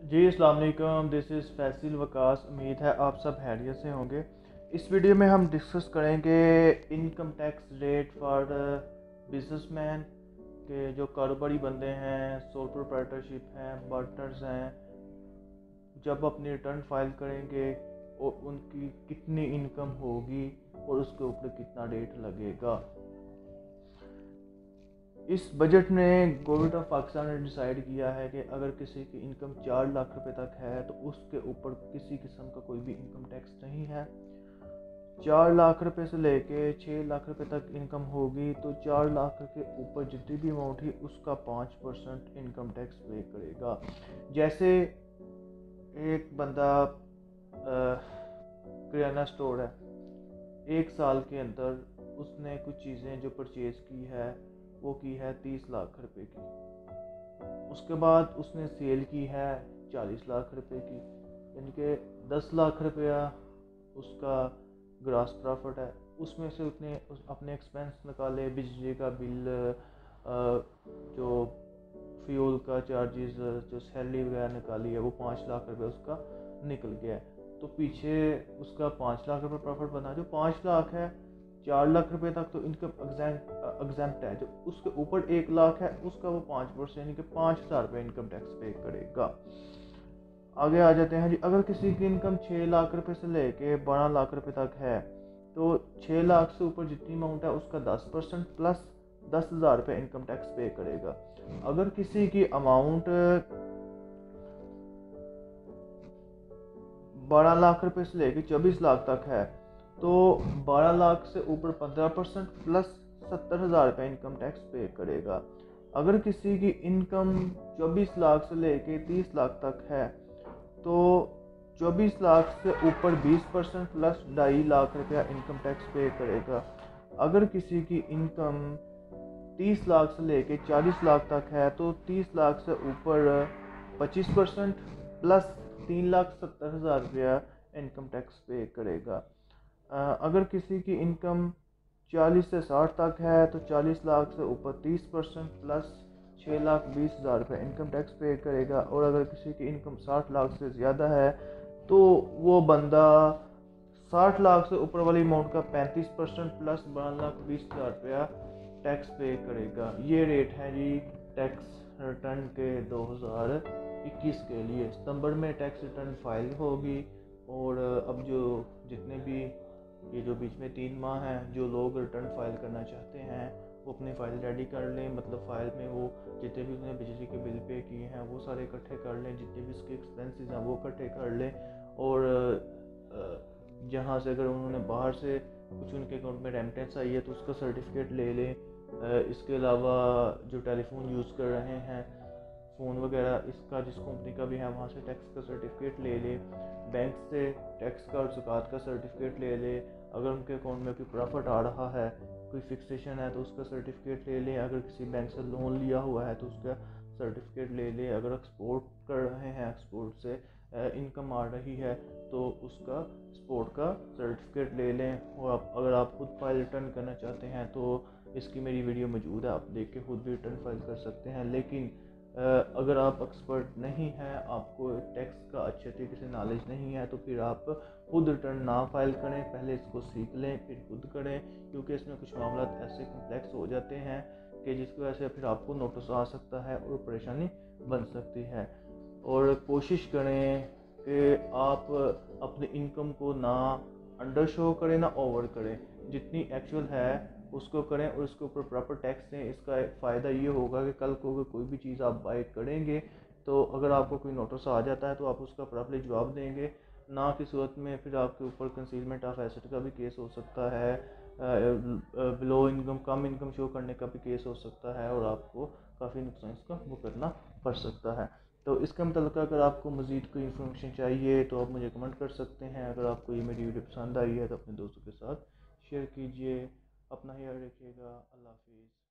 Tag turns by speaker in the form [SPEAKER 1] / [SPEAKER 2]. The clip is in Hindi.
[SPEAKER 1] जी अस्सलाम वालेकुम, दिस इज़ फैसिल वकास। उम्मीद है आप सब खैरियत से होंगे। इस वीडियो में हम डिस्कस करेंगे income tax rate for businessman के जो कारोबारी बंदे हैं, सोल प्रोप्राइटरशिप हैं, पार्टनर्स हैं, जब अपनी रिटर्न फाइल करेंगे और उनकी कितनी इनकम होगी और उसके ऊपर कितना रेट लगेगा। इस बजट में गवर्नमेंट ऑफ पाकिस्तान ने डिसाइड किया है कि अगर किसी की इनकम 4 लाख रुपए तक है तो उसके ऊपर किसी किस्म का कोई भी इनकम टैक्स नहीं है। 4 लाख रुपए से लेके 6 लाख रुपए तक इनकम होगी तो 4 लाख के ऊपर जितनी भी अमाउंट है उसका 5% इनकम टैक्स पे करेगा। जैसे एक बंदा किराना स्टोर है, एक साल के अंदर उसने कुछ चीज़ें जो परचेज़ की है वो की है 30 लाख रुपए की। उसके बाद उसने सेल की है 40 लाख रुपए की, यानी कि 10 लाख रुपया उसका ग्रॉस प्रॉफिट है। उसमें से उसने अपने एक्सपेंस निकाले, बिजली का बिल, जो फ्यूल का चार्जेस, जो सैलरी वगैरह निकाली है, वो 5 लाख रुपए उसका निकल गया है। तो पीछे उसका 5 लाख रुपए प्रॉफिट बना। जो 5 लाख है, 4 लाख रुपए तक तो इनकम एग्जेम्प्ट है। जो उसके ऊपर 1 लाख है उसका वो 5% यानी कि 5,000 रुपये इनकम टैक्स पे करेगा। आगे आ जाते हैं जी। अगर किसी की इनकम 6 लाख रुपए से लेके 12 लाख रुपए तक है तो 6 लाख से ऊपर जितनी अमाउंट है उसका 10% प्लस 10,000 रुपये इनकम टैक्स पे करेगा। अगर किसी की अमाउंट 12 लाख रुपए से लेके 24 लाख तक है तो 12 लाख से ऊपर 15% प्लस 70,000 रुपये इनकम टैक्स पे करेगा। अगर किसी की इनकम 24 लाख से लेके 30 लाख तक है तो 24 लाख से ऊपर 20% प्लस 2.5 लाख रुपया इनकम टैक्स पे करेगा। अगर किसी की इनकम 30 लाख से लेके 40 लाख तक है तो 30 लाख से ऊपर 25% प्लस 3,70,000 रुपया इनकम टैक्स पे करेगा। अगर किसी की इनकम 40 से 60 तक है तो 40 लाख से ऊपर 30% प्लस 6,20,000 रुपये इनकम टैक्स पे करेगा। और अगर किसी की इनकम 60 लाख से ज़्यादा है तो वो बंदा 60 लाख से ऊपर वाली अमाउंट का 35% प्लस 12,20,000 रुपया टैक्स पे करेगा। ये रेट है जी टैक्स रिटर्न के 2021 के लिए। सितंबर में टैक्स रिटर्न फाइल होगी और अब जो जितने भी ये जो बीच में 3 माह हैं, जो लोग रिटर्न फाइल करना चाहते हैं वो अपनी फ़ाइल रेडी कर लें। मतलब फ़ाइल में वो जितने भी उसने बिजली के बिल पे किए हैं वो सारे इकट्ठे कर लें, जितने भी उसके एक्सपेंसेस हैं वो इकट्ठे कर लें। और जहाँ से अगर उन्होंने बाहर से कुछ उनके अकाउंट में रेमिटेंस आई है तो उसका सर्टिफिकेट ले लें। इसके अलावा जो टेलीफोन यूज़ कर रहे हैं, फ़ोन वगैरह, इसका जिस कंपनी का भी है वहाँ से टैक्स का सर्टिफिकेट ले ले। बैंक से टैक्स का और ज़कात का सर्टिफिकेट ले ले। अगर उनके अकाउंट में कोई प्रॉफिट आ रहा है, कोई फिक्सेशन है तो उसका सर्टिफिकेट ले ले। अगर किसी बैंक से लोन लिया हुआ है तो उसका सर्टिफिकेट ले ले। अगर एक्सपोर्ट कर रहे हैं, एक्सपोर्ट से इनकम आ रही है तो उसका एक्सपोर्ट का सर्टिफिकेट ले लें। और अगर आप खुद फाइल रिटर्न करना चाहते हैं तो इसकी मेरी वीडियो मौजूद है, आप देख के खुद भी रिटर्न फाइल कर सकते हैं। लेकिन अगर आप एक्सपर्ट नहीं हैं, आपको टैक्स का अच्छे तरीके से नॉलेज नहीं है तो फिर आप खुद रिटर्न ना फाइल करें, पहले इसको सीख लें फिर खुद करें। क्योंकि इसमें कुछ मामला ऐसे कम्प्लेक्स हो जाते हैं कि जिसकी वजह से फिर आपको नोटिस आ सकता है और परेशानी बन सकती है। और कोशिश करें कि आप अपनी इनकम को ना अंडर शो करें ना ओवर करें, जितनी एक्चुअल है उसको करें और उसके ऊपर प्रॉपर टैक्स दें। इसका फ़ायदा ये होगा कि कल को अगर कोई भी चीज़ आप बाय करेंगे तो अगर आपको कोई नोटिस आ जाता है तो आप उसका प्रॉपरली जवाब देंगे। ना कि सूरत में फिर आपके ऊपर कंसीलमेंट ऑफ एसेट का भी केस हो सकता है, बिलो इनकम, कम इनकम शो करने का भी केस हो सकता है और आपको काफ़ी नुकसान इसका वो करना पड़ सकता है। तो इसके मतलब अगर आपको मज़ीद कोई इन्फॉर्मेशन चाहिए तो आप मुझे कमेंट कर सकते हैं। अगर आपको ये मेरी वीडियो पसंद आई है तो अपने दोस्तों के साथ शेयर कीजिए। अपना ख्याल रखिएगा। अल्लाह हाफिज़।